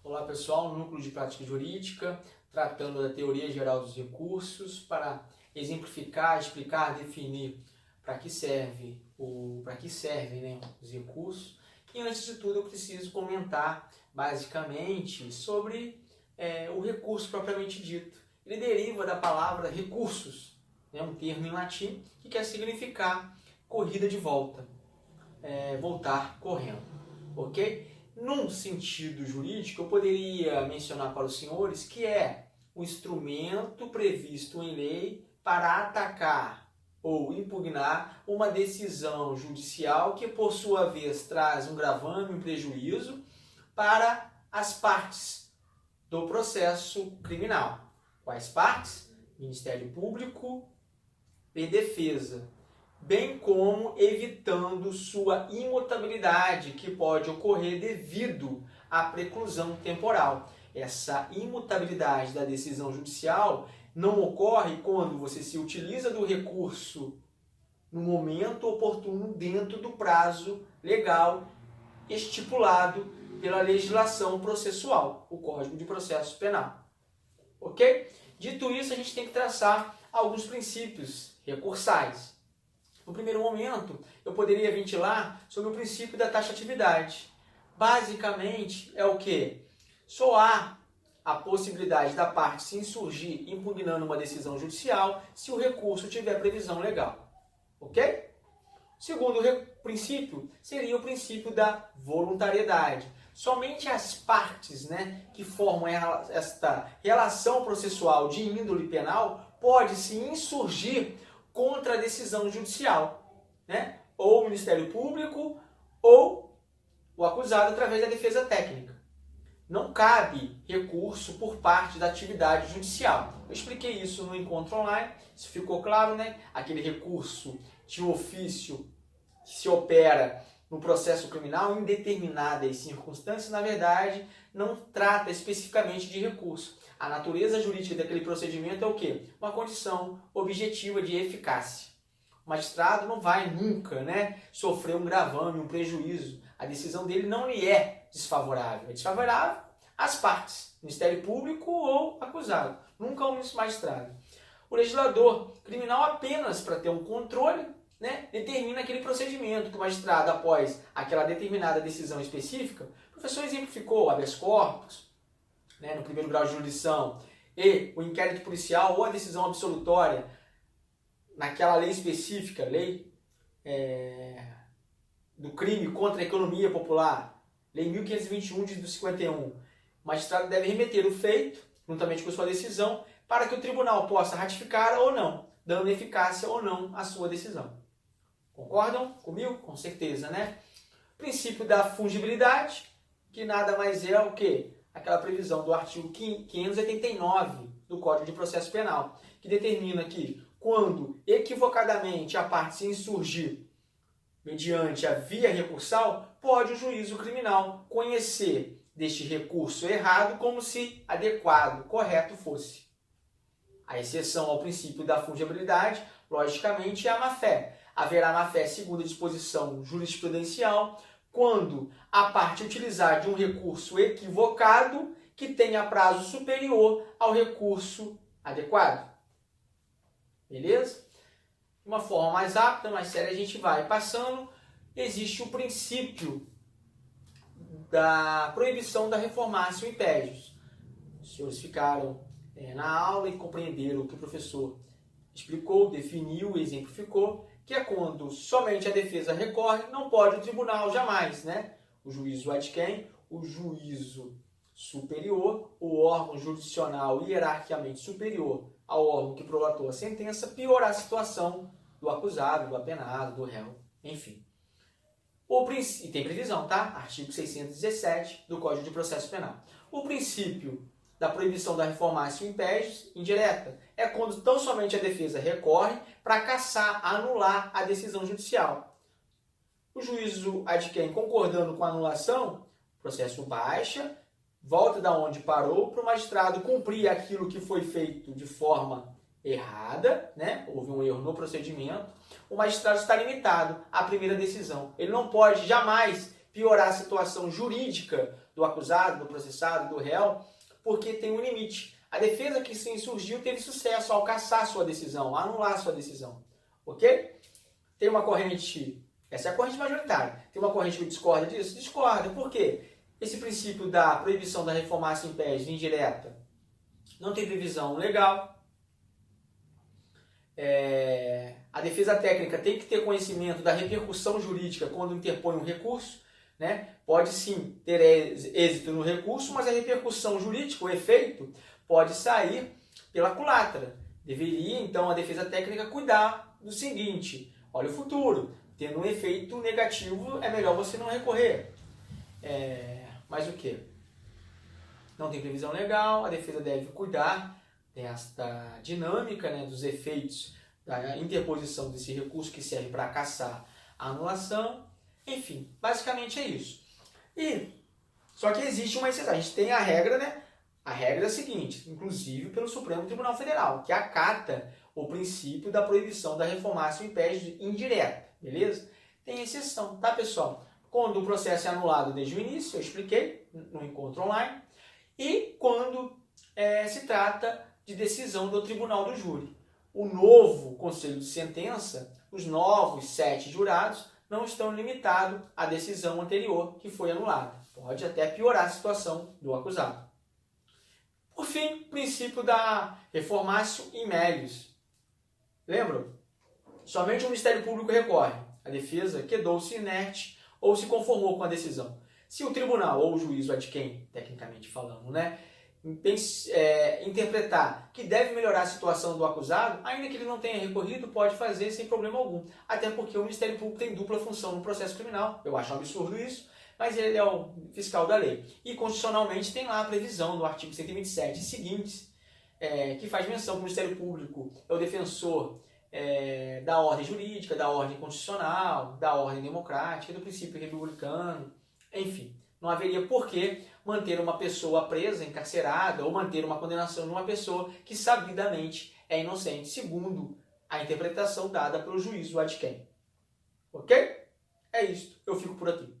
Olá pessoal, Núcleo de Prática Jurídica, tratando da teoria geral dos recursos para exemplificar, explicar, definir para que servem os recursos. E antes de tudo eu preciso comentar basicamente sobre o recurso propriamente dito. Ele deriva da palavra recursus, um termo em latim que quer significar corrida de volta, voltar correndo, ok? Num sentido jurídico, eu poderia mencionar para os senhores que é o instrumento previsto em lei para atacar ou impugnar uma decisão judicial que, por sua vez, traz um gravame, um prejuízo para as partes do processo criminal. Quais partes? Ministério Público e Defesa, bem como evitando sua imutabilidade, que pode ocorrer devido à preclusão temporal. Essa imutabilidade da decisão judicial não ocorre quando você se utiliza do recurso no momento oportuno dentro do prazo legal estipulado pela legislação processual, o Código de Processo Penal. Ok? Dito isso, a gente tem que traçar alguns princípios recursais. No primeiro momento, eu poderia ventilar sobre o princípio da taxatividade. Basicamente, é o quê? Só há a possibilidade da parte se insurgir impugnando uma decisão judicial se o recurso tiver previsão legal. Ok? O segundo princípio seria o princípio da voluntariedade. Somente as partes, que formam esta relação processual de índole penal pode se insurgir contra a decisão judicial, ou o Ministério Público ou o acusado através da defesa técnica. Não cabe recurso por parte da atividade judicial. Eu expliquei isso no encontro online, isso ficou claro, Aquele recurso de ofício que se opera no processo criminal em determinadas circunstâncias, na verdade, não trata especificamente de recurso. A natureza jurídica daquele procedimento é o quê? Uma condição objetiva de eficácia. O magistrado não vai nunca sofrer um gravame, um prejuízo. A decisão dele não lhe é desfavorável. É desfavorável às partes, Ministério Público ou acusado, nunca ao magistrado. O legislador criminal, apenas para ter um controle, determina aquele procedimento que o magistrado, após aquela determinada decisão específica, o professor exemplificou o habeas corpus, no primeiro grau de jurisdição, e o inquérito policial ou a decisão absolutória naquela lei específica, lei do crime contra a economia popular, lei 1521 de 51, o magistrado deve remeter o feito, juntamente com sua decisão, para que o tribunal possa ratificar ou não, dando eficácia ou não à sua decisão. Concordam comigo? Com certeza, Princípio da fungibilidade, que nada mais é o que? Aquela previsão do artigo 589 do Código de Processo Penal, que determina que, quando equivocadamente a parte se insurgir mediante a via recursal, pode o juízo criminal conhecer deste recurso errado como se adequado, correto fosse. A exceção ao princípio da fungibilidade, logicamente, é a má-fé. Haverá má-fé segundo a disposição jurisprudencial, quando a parte utilizar de um recurso equivocado que tenha prazo superior ao recurso adequado. Beleza? De uma forma mais rápida, mais séria, a gente vai passando. Existe o princípio da proibição da reformácio impédios. Os senhores ficaram na aula e compreenderam o que o professor explicou, definiu e exemplificou, que é quando somente a defesa recorre, não pode o tribunal jamais, O juízo ad quem? O juízo superior, o órgão jurisdicional hierarquicamente superior ao órgão que prolatou a sentença, piorar a situação do acusado, do apenado, do réu, enfim. E tem previsão, tá? Artigo 617 do Código de Processo Penal. O princípio da proibição da reformácio impédios indireta é quando tão somente a defesa recorre para cassar, anular a decisão judicial. O juízo ad quem, concordando com a anulação, o processo baixa, volta da onde parou para o magistrado cumprir aquilo que foi feito de forma errada, houve um erro no procedimento. O magistrado está limitado à primeira decisão. Ele não pode jamais piorar a situação jurídica do acusado, do processado, do réu, porque tem um limite. A defesa que se insurgiu teve sucesso ao cassar sua decisão, anular sua decisão. Ok? Tem uma corrente, essa é a corrente majoritária. Tem uma corrente que discorda disso? Discorda. Por quê? Esse princípio da proibição da reformácia impede indireta não tem previsão legal. A defesa técnica tem que ter conhecimento da repercussão jurídica quando interpõe um recurso, né? Pode sim ter êxito no recurso, mas a repercussão jurídica, o efeito, pode sair pela culatra. Deveria, então, a defesa técnica cuidar do seguinte: olha o futuro, tendo um efeito negativo, é melhor você não recorrer. Mas o quê? Não tem previsão legal, a defesa deve cuidar desta dinâmica, né, dos efeitos da interposição desse recurso que serve para cassar a anulação. Enfim, basicamente é isso. Só que existe uma exceção. A gente tem a regra, né? A regra é a seguinte, inclusive pelo Supremo Tribunal Federal, que acata o princípio da proibição da reformácia impede indireta, beleza? Tem exceção, tá, pessoal? Quando o processo é anulado desde o início, eu expliquei no encontro online, e quando se trata de decisão do tribunal do júri. O novo conselho de sentença, os novos 7 jurados, não estão limitados à decisão anterior que foi anulada. Pode até piorar a situação do acusado. Por fim, princípio da reformatio in melius. Lembram? Somente o Ministério Público recorre. A defesa quedou-se inerte ou se conformou com a decisão. Se o tribunal ou o juízo ad quem, tecnicamente falando, né, interpretar que deve melhorar a situação do acusado, ainda que ele não tenha recorrido, pode fazer sem problema algum. Até porque o Ministério Público tem dupla função no processo criminal. Eu acho um absurdo isso, mas ele é o fiscal da lei. E constitucionalmente tem lá a previsão no artigo 127 e seguintes, que faz menção que o Ministério Público é o defensor da ordem jurídica, da ordem constitucional, da ordem democrática, do princípio republicano. Enfim, não haveria por que manter uma pessoa presa, encarcerada, ou manter uma condenação de uma pessoa que sabidamente é inocente, segundo a interpretação dada pelo juízo ad quem. Ok? É isso. Eu fico por aqui.